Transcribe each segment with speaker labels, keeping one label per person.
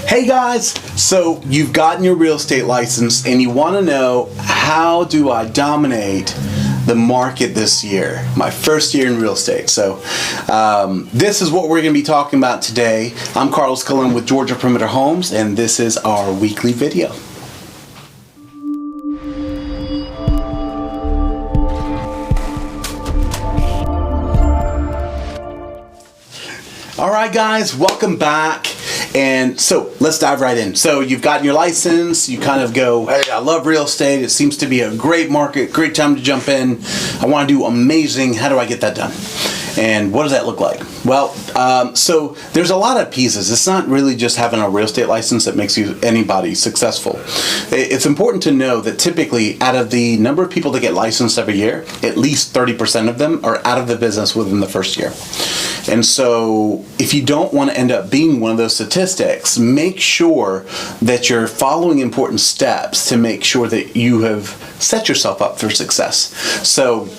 Speaker 1: Hey guys, so you've gotten your real estate license and you want to know, how do I dominate the market this year? My first year in real estate. So this is what we're going to be talking about today. I'm Carlos Cullen with Georgia Perimeter Homes, and this is our weekly video. All right, guys, welcome back. And so let's dive right in. So you've gotten your license, you kind of go, hey, I love real estate. It seems to be a great market, great time to jump in. I want to do amazing. How do I get that done? And what does that look like? Well, so there's a lot of pieces. It's not really just having a real estate license that makes anybody successful. It's important to know that typically out of the number of people that get licensed every year, at least 30% of them are out of the business within the first year. And so if you don't want to end up being one of those statistics, make sure that you're following important steps to make sure that you have set yourself up for success. So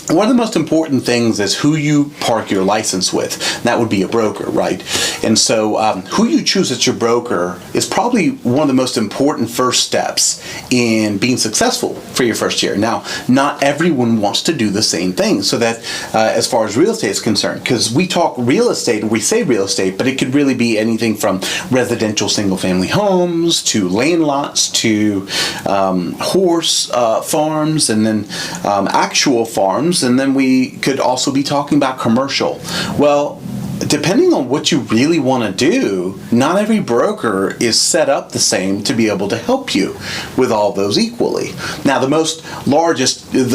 Speaker 1: one of the most important things is who you park your license with. That would be a broker, right? And so who you choose as your broker is probably one of the most important first steps in being successful for your first year. Now, not everyone wants to do the same thing. So that as far as real estate is concerned, because we talk real estate, we say real estate, but it could really be anything from residential single-family homes to land lots to horse farms, and then actual farms. And then we could also be talking about commercial. Well, depending on what you really want to do, not every broker is set up the same to be able to help you with all those equally. Now, the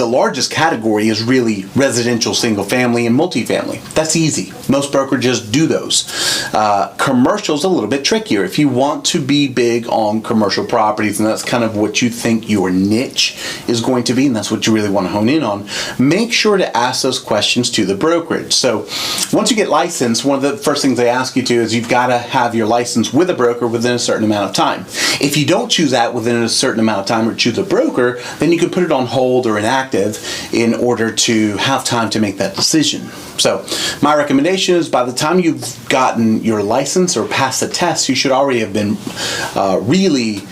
Speaker 1: largest category is really residential, single family, and multifamily. That's easy. Most brokerages do those. Commercial's a little bit trickier. If you want to be big on commercial properties, and that's kind of what you think your niche is going to be, and that's what you really want to hone in on, make sure to ask those questions to the brokerage. So once you get licensed, one of the first things they ask you to is you've got to have your license with a broker within a certain amount of time. If you don't choose that within a certain amount of time or choose a broker, then you can put it on hold or inactive in order to have time to make that decision. So my recommendation is by the time you've gotten your license or passed the test, you should already have been really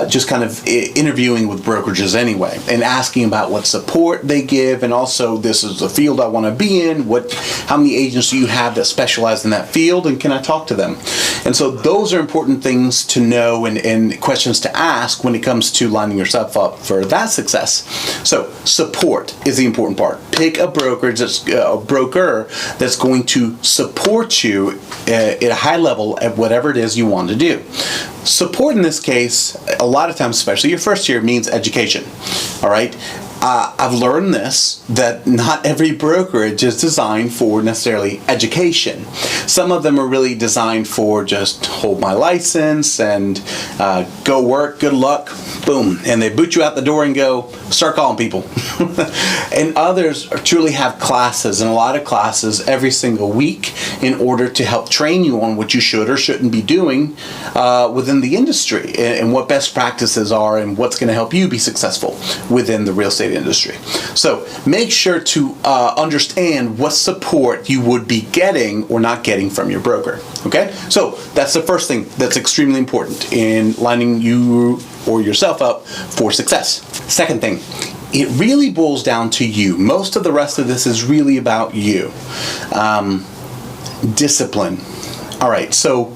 Speaker 1: just kind of interviewing with brokerages anyway, and asking about what support they give, and also, this is the field I want to be in, how many agents do you have that specialize in that field, and can I talk to them? And so those are important things to know and questions to ask when it comes to lining yourself up for that success. So support is the important part. Pick a broker that's going to support you at a high level at whatever it is you want to do. Support in this case, a lot of times, especially your first year, means education. All right. I've learned this, that not every brokerage is designed for necessarily education. Some of them are really designed for just hold my license and go work, good luck, boom. And they boot you out the door and go, start calling people. And others truly have classes, and a lot of classes every single week, in order to help train you on what you should or shouldn't be doing within the industry, and what best practices are, and what's going to help you be successful within the real estate industry. So make sure to understand what support you would be getting or not getting from your broker. Okay? So that's the first thing that's extremely important in lining you or yourself up for success. Second thing, it really boils down to you. Most of the rest of this is really about you. Discipline. All right, so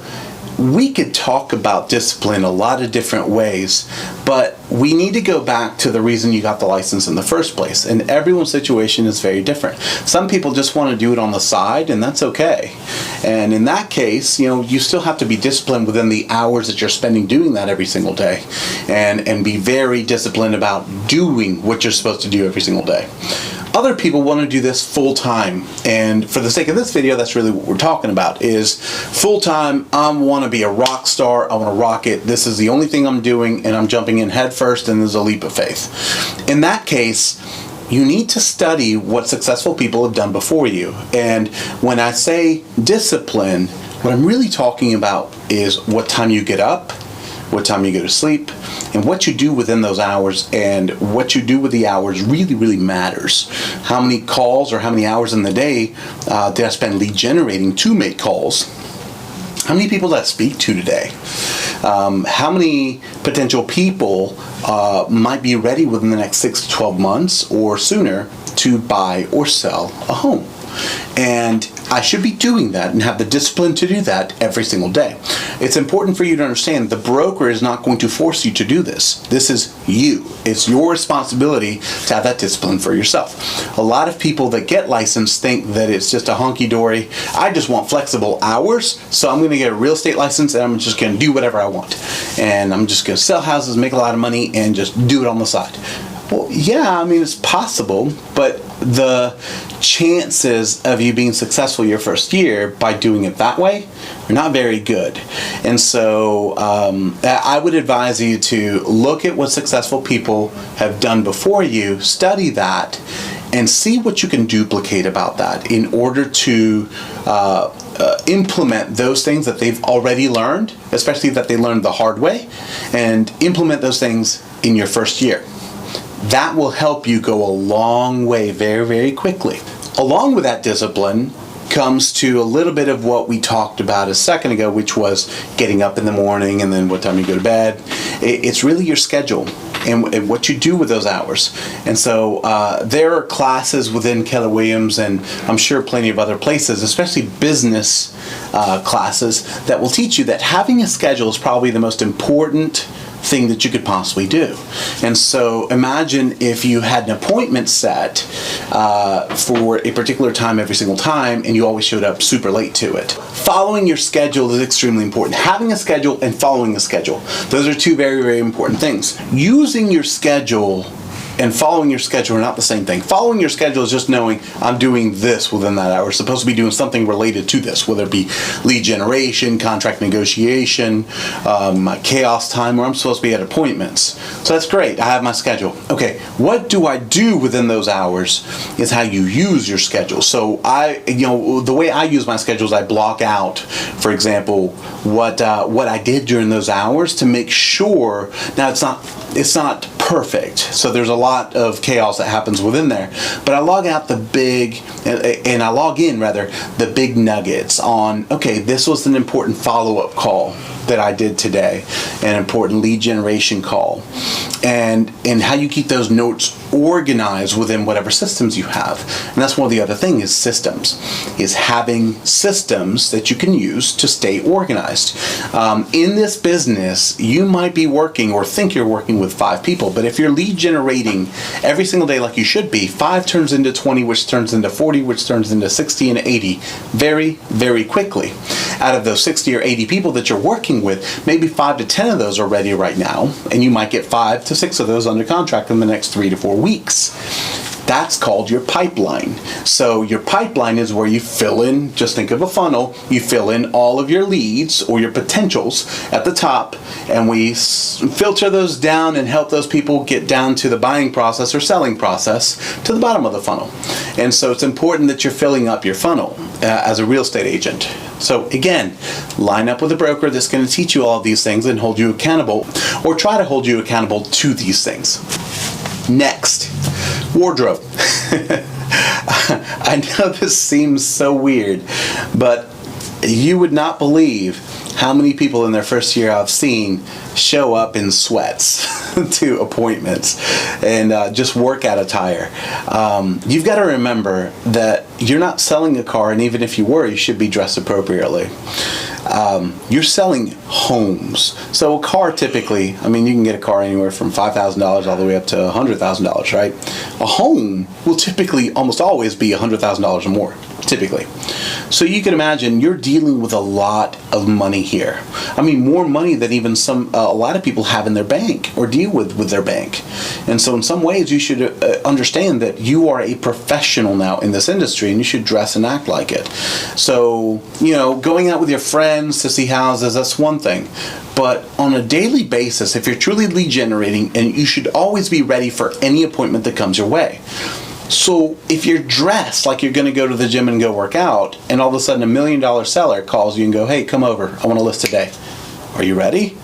Speaker 1: we could talk about discipline a lot of different ways, but we need to go back to the reason you got the license in the first place. And everyone's situation is very different. Some people just want to do it on the side, and that's okay. And in that case, you still have to be disciplined within the hours that you're spending doing that every single day, and be very disciplined about doing what you're supposed to do every single day. Other people want to do this full time, and for the sake of this video, that's really what we're talking about, is full time. I want to be a rock star. I want to rock it. This is the only thing I'm doing, and I'm jumping in head first, and there's a leap of faith. In that case, you need to study what successful people have done before you. And when I say discipline, what I'm really talking about is what time you get up, what time you go to sleep, and what you do within those hours. And what you do with the hours really, really matters. How many calls or how many hours in the day did I spend lead generating to make calls? How many people did I speak to today? How many potential people might be ready within the next 6 to 12 months or sooner to buy or sell a home? And I should be doing that and have the discipline to do that every single day. It's important for you to understand the broker is not going to force you to do this. This is you. It's your responsibility to have that discipline for yourself. A lot of people that get licensed think that it's just a honky-dory, I just want flexible hours, so I'm going to get a real estate license and I'm just going to do whatever I want. And I'm just going to sell houses, make a lot of money, and just do it on the side. Well, yeah, I mean, it's possible, but the chances of you being successful your first year by doing it that way are not very good. And so I would advise you to look at what successful people have done before you, study that, and see what you can duplicate about that in order to implement those things that they've already learned, especially that they learned the hard way, and implement those things in your first year. That will help you go a long way very, very quickly. Along with that discipline comes to a little bit of what we talked about a second ago, which was getting up in the morning and then what time you go to bed. It's really your schedule and what you do with those hours. And so there are classes within Keller Williams, and I'm sure plenty of other places, especially business classes, that will teach you that having a schedule is probably the most important thing that you could possibly do. And so imagine if you had an appointment set for a particular time every single time and you always showed up super late to it. Following your schedule is extremely important. Having a schedule and following a schedule, those are two very, very important things. Using your schedule and following your schedule are not the same thing. Following your schedule is just knowing I'm doing this within that hour. We're supposed to be doing something related to this, whether it be lead generation, contract negotiation, chaos time, where I'm supposed to be at appointments. So that's great. I have my schedule. Okay, what do I do within those hours is how you use your schedule. So the way I use my schedule is I block out, for example, what I did during those hours to make sure. Now it's not perfect. So there's a lot of chaos that happens within there. But I log out the big, and I log in rather, the big nuggets on, okay, this was an important follow-up call that I did today, an important lead generation call, and how you keep those notes organized within whatever systems you have. And that's one of the other things is systems, is having systems that you can use to stay organized. In this business, you might be working or think you're working with 5 people, but if you're lead generating every single day like you should be, 5 turns into 20, which turns into 40, which turns into 60 and 80 very, very quickly. Out of those 60 or 80 people that you're working with, maybe 5 to 10 of those are ready right now, and you might get 5 to 6 of those under contract in the next 3 to 4 weeks. That's called your pipeline. So your pipeline is where you fill in, just think of a funnel, you fill in all of your leads or your potentials at the top, and we filter those down and help those people get down to the buying process or selling process to the bottom of the funnel. And so it's important that you're filling up your funnel as a real estate agent. So again, line up with a broker that's going to teach you all of these things and hold you accountable, or try to hold you accountable to these things. Next, wardrobe. I know this seems so weird, but you would not believe how many people in their first year I've seen show up in sweats to appointments and just workout attire. You've got to remember that you're not selling a car, and even if you were, you should be dressed appropriately. You're selling homes. So a car typically, I mean, you can get a car anywhere from $5,000 all the way up to $100,000, right? A home will typically almost always be $100,000 or more, typically. So you can imagine you're dealing with a lot of money here. I mean, more money than even a lot of people have in their bank or deal with their bank. And so in some ways you should understand that you are a professional now in this industry, and you should dress and act like it. So, going out with your friends to see houses, that's one thing. But on a daily basis, if you're truly lead generating, and you should always be ready for any appointment that comes your way. So if you're dressed like you're going to go to the gym and go work out, and all of a sudden $1 million seller calls you and go, hey, come over, I want to list today. Are you ready?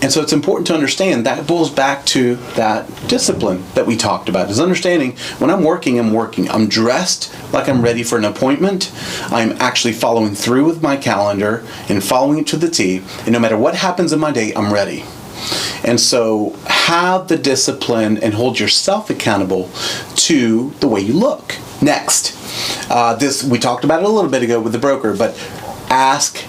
Speaker 1: And so it's important to understand that boils back to that discipline that we talked about, is understanding when I'm working, I'm dressed like I'm ready for an appointment. I'm actually following through with my calendar and following it to the T. And no matter what happens in my day, I'm ready. And so have the discipline and hold yourself accountable to the way you look. Next, this we talked about it a little bit ago with the broker, but ask.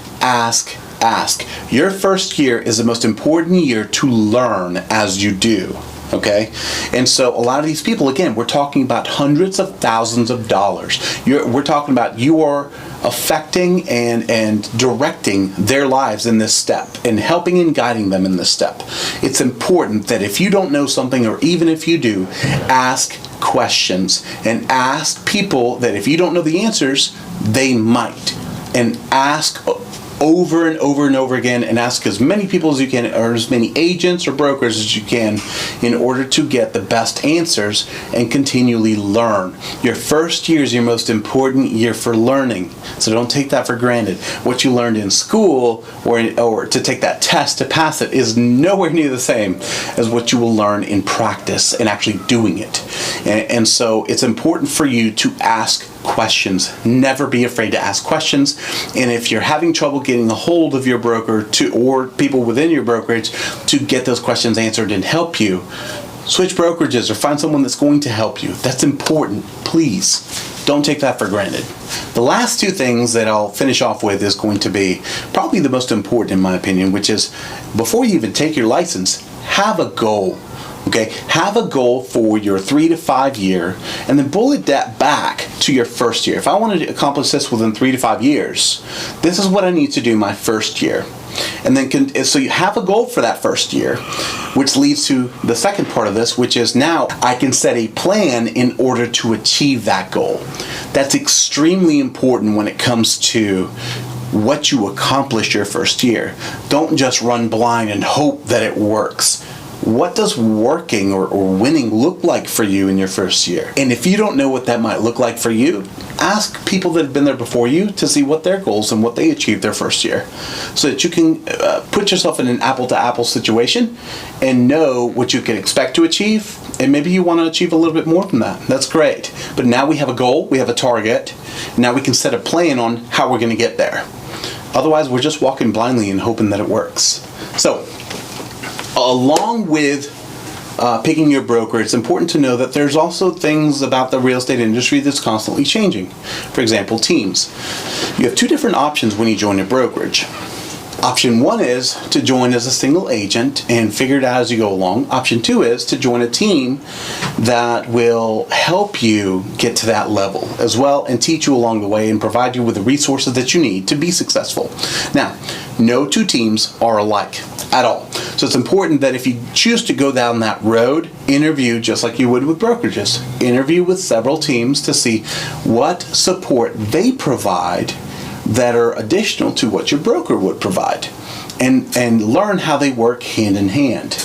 Speaker 1: Your first year is the most important year to learn as you do. Okay? And so a lot of these people, again, we're talking about hundreds of thousands of dollars. We're talking about you are affecting and directing their lives in this step and helping and guiding them in this step. It's important that if you don't know something, or even if you do, ask questions and ask people that if you don't know the answers, they might. And ask over and over and over again, and ask as many people as you can, or as many agents or brokers as you can, in order to get the best answers and continually learn. Your first year is your most important year for learning, so don't take that for granted. What you learned in school or to take that test to pass it is nowhere near the same as what you will learn in practice and actually doing it. And so it's important for you to ask questions. Never be afraid to ask questions. And if you're having trouble getting a hold of your broker or people within your brokerage to get those questions answered and help you, switch brokerages or find someone that's going to help you. That's important. Please don't take that for granted. The last two things that I'll finish off with is going to be probably the most important in my opinion, which is before you even take your license, have a goal. Okay, have a goal for your 3 to 5 year, and then bullet that back to your first year. If I wanted to accomplish this within 3 to 5 years, this is what I need to do my first year. And then, so you have a goal for that first year, which leads to the second part of this, which is now I can set a plan in order to achieve that goal. That's extremely important when it comes to what you accomplish your first year. Don't just run blind and hope that it works. What does working or winning look like for you in your first year? And if you don't know what that might look like for you, ask people that have been there before you to see what their goals and what they achieved their first year, so that you can put yourself in an apple-to-apple situation and know what you can expect to achieve, and maybe you want to achieve a little bit more than that. That's great. But now we have a goal, we have a target, now we can set a plan on how we're going to get there. Otherwise, we're just walking blindly and hoping that it works. So, along with picking your broker, it's important to know that there's also things about the real estate industry that's constantly changing. For example, teams. You have two different options when you join a brokerage. Option one is to join as a single agent and figure it out as you go along. Option two is to join a team that will help you get to that level as well and teach you along the way and provide you with the resources that you need to be successful. Now, no two teams are alike at all. So it's important that if you choose to go down that road, interview just like you would with brokerages. Interview with several teams to see what support they provide that are additional to what your broker would provide, and learn how they work hand in hand.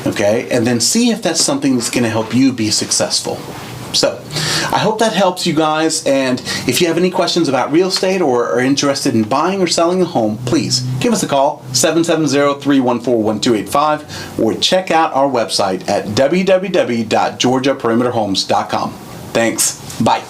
Speaker 1: Okay? And then see if that's something that's going to help you be successful. So, I hope that helps you guys, and if you have any questions about real estate or are interested in buying or selling a home, please give us a call, 770-314-1285, or check out our website at www.georgiaperimeterhomes.com. Thanks. Bye.